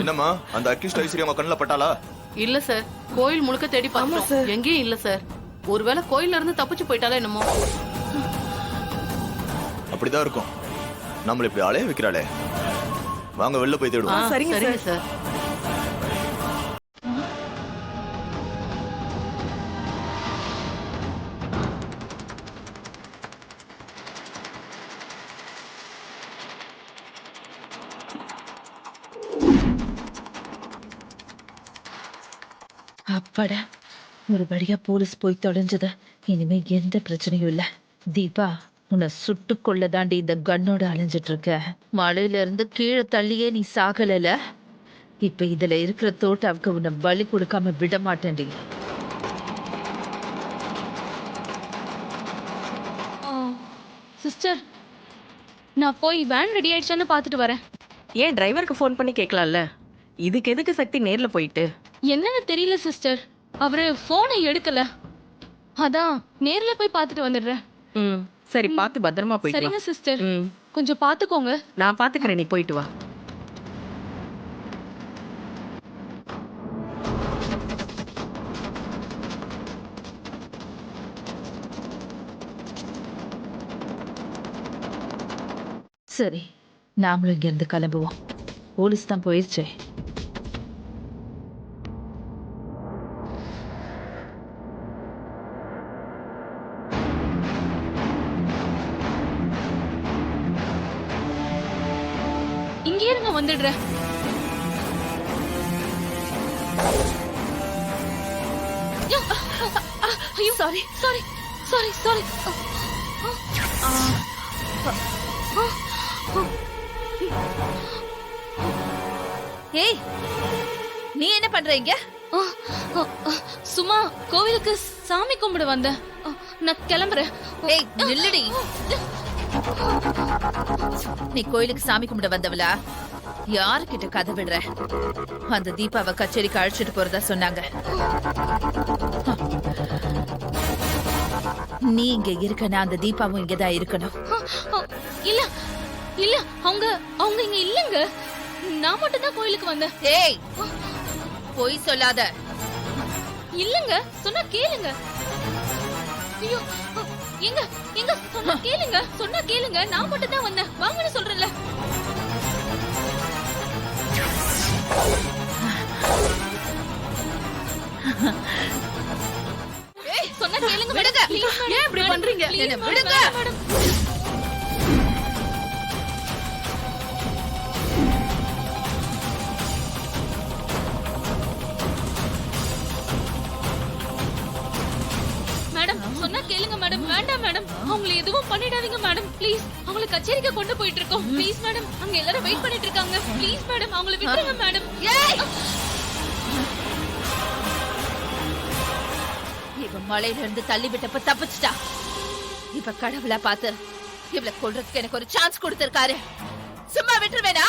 என்னம்மா அந்த அக்யூஸ்ட் ஐஸ்வர்யா கண்ணுல பட்டாளா? இல்ல சார், கோயில் முழுக்க தேடி பார்த்தோம், எங்கேயும் இல்ல சார். ஒருவேளை கோயில்ல இருந்து தப்பிச்சு போயிட்டாலே என்னமோ. அப்படிதான் இருக்கும். நம்மள இப்படி அலைய வைக்கிறாளே, வாங்க வெளில போய் தேடுவோம். சரிங்க சார். அப்பாடா, ஒரு வழியா போலீஸ் போய் தொலைஞ்சத. இனிமே எந்த பிரச்சனையும் இல்ல. தீபா, உன்னை சுட்டு கொள்ள தாண்டி இந்த கண்ணோட அலைஞ்சிட்டு இருக்க. மலையில இருந்து கீழே தள்ளியே நீ சாகல. இப்ப இதுல இருக்கிற தோட்டாவுக்கு உன்னை பலி கொடுக்காம விட மாட்டேன்டி. சிஸ்டர், நான் போய் வேன் ரெடி ஆயிடுச்சான்னு பார்த்துட்டு வரேன். ஏன் டிரைவருக்கு ஃபோன் பண்ணி கேட்கலாம்ல? இதுக்கு எதுக்கு சக்தி நேர்ல போயிட்டு? என்னன்னு தெரியல சிஸ்டர், அவரு ஃபோனை எடுக்கல. அதான் நேர்ல போய் பார்த்துட்டு வந்துடுறேன். ம், சரி, பார்த்து பத்திரமா போயிட்டு வா. சரிங்க சிஸ்டர், ம், கொஞ்சம் பார்த்துக்கோங்க. நான் பார்த்துக்கிறேன், நீ போயிட்டு வா. சரி, நாமளும் இங்க இருந்து கிளம்புவோம். போலீஸ் தான் போயிருச்சே. இங்கே இருங்க, வந்துடுறேன். ஐயோ, சாரி சாரி சாரி சாரி. ஏய், நீ என்ன பண்றீங்க? சும்மா கோவிலுக்கு சாமி கும்பிட வந்தேன். நான் கிளம்புறேன். ஏய், நில்லுடி. நீ கோயிலுக்கு சாமி கும்பிட வந்தவளா? யாருக்கிட்ட கதை விடுற? அந்த தீபாவை கச்சேரிக்கு அழைச்சிட்டு போறதா சொன்னாங்க. நீ இங்க இருக்கனா, அந்த தீபாவும் இங்கதான் இருக்கணும். இல்ல இல்ல, அவங்க அவங்க இங்க இல்லங்க. நான் மட்டும் தான் கோயிலுக்கு வந்தேன். ஏய், பொய் சொல்லாத. இல்லங்க, சொன்னா கேளுங்க. ஐயோ, எங்க எங்க சொன்னா கேளுங்க, சொன்னா கேளுங்க. நான் மட்டும் தான் வந்தேன், வாங்கன்னு சொல்றேன்ல. ஏய், சொன்னா கேளுங்க. விடுங்க. ஏன் இப்படி பண்றீங்க? என்ன விடுங்க. மேடம், சொன்னா கேளுங்க மேடம். வேண்டாம் மேடம், அவங்களை எதுவும் பண்ணிடாதீங்க மேடம். ப்ளீஸ், அவங்களை கச்சேரிக்கு கொண்டு போயிட்டு இருக்கோம். ப்ளீஸ் மேடம், அங்க எல்லாரும் வெயிட் பண்ணிட்டு இருக்காங்க. ப்ளீஸ் மேடம், அவங்களை விட்டுருங்க மேடம். ஏய், இவ மலையில இருந்து தள்ளி விட்டப்ப தப்பிச்சிட்டா. இவ கடவுளா பார்த்து இவளை கொல்றதுக்கு எனக்கு ஒரு சான்ஸ் கொடுத்திருக்காரு. சும்மா விட்டுருவேனா?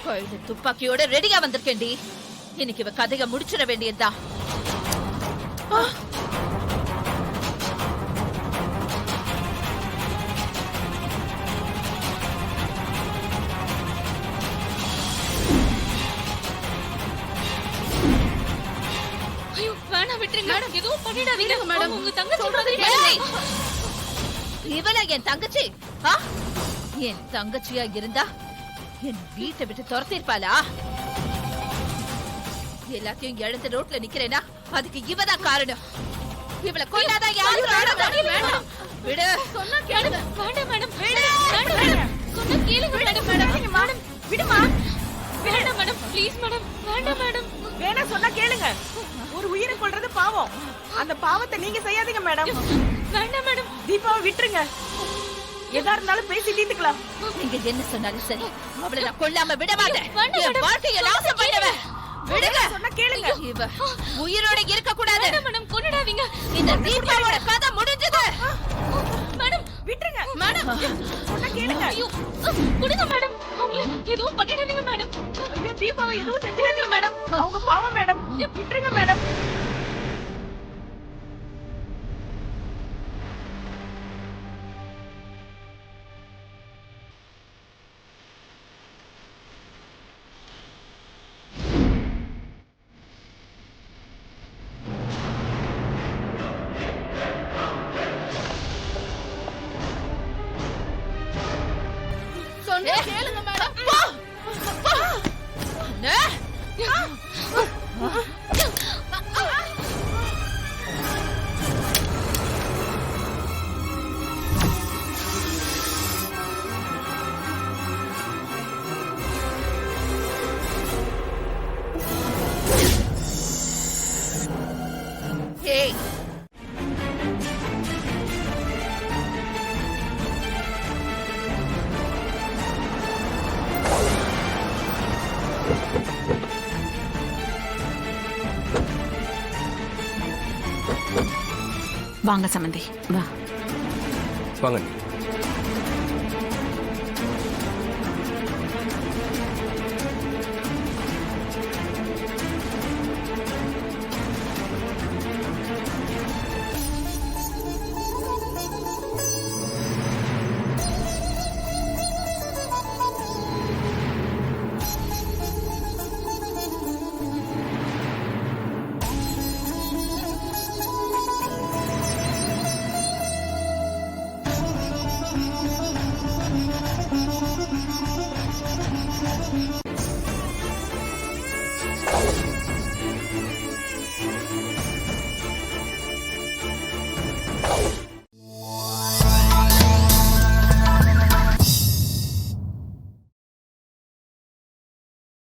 கோயில துப்பாக்கியோட ரெடியா வந்திருக்கேன்டி. இன்னைக்கு இவ கதைய முடிச்சிட வேண்டியதுதான். ஐயோ, வேணாம், விட்டுருங்க. எதுவும் பண்ணிடாதீங்க மேடம். உங்க தங்கச்சி மாதிரி. ஏய், இவளா என் தங்கச்சி? ஆ? என் தங்கச்சியா இருந்தா என் வீட்டை விட்டு துரத்திருப்பாளா? எல்லாத்தையும் இழந்து ரோட்ல நிக்கிறேனா, அதுக்கு இவதான் காரணம். இவளை கொல்லாதான் யாரும் வேண்டாம். விடு. சொன்னா கேளுங்க. வேண்டாம் மேடம், வேண்டாம் மேடம். சொன்னா கேளுங்க மேடம். மேடம், விடுமா. வேண்டாம் மேடம், ப்ளீஸ் மேடம். வேண்டாம் மேடம். வேணா சொன்னா கேளுங்க. ஒரு உயிரை கொல்றது பாவம். அந்த பாவத்தை நீங்க செய்யாதீங்க மேடம். வேண்டாம் மேடம். தீபாவை விட்டுருங்க. எதா இருந்தாலும் பேசி தீர்த்துக்கலாம். நீங்க என்ன சொன்னாலும் சரி, அவளை நான் கொல்லாம விட மாட்டேன். வேண்டாம் என் மேடம். வாழ்க்கையை நாசம் பண்ணுவேன். விடுங்க. சொன்னா கேளுங்க. இவ உயிரோட இருக்க கூடாது. வேண்டாம் மேடம், கொன்னுடாதீங்க. இந்த தீபாவோட கதை முடிஞ்சது. மேடம், விட்டுருங்க. மேடம், சொன்னா கேளுங்க. ஐயோ, கொடுங்க மேடம். அவங்களை எதுவும் பண்ணிடாதீங்க மேடம். ஐயோ, தீபாவை எதுவும் செஞ்சிடாதீங்க மேடம். அவங்க பாவம் மேடம். விட்டுருங்க மேடம். ஏய் வாங்க சமந்தி வா வாங்க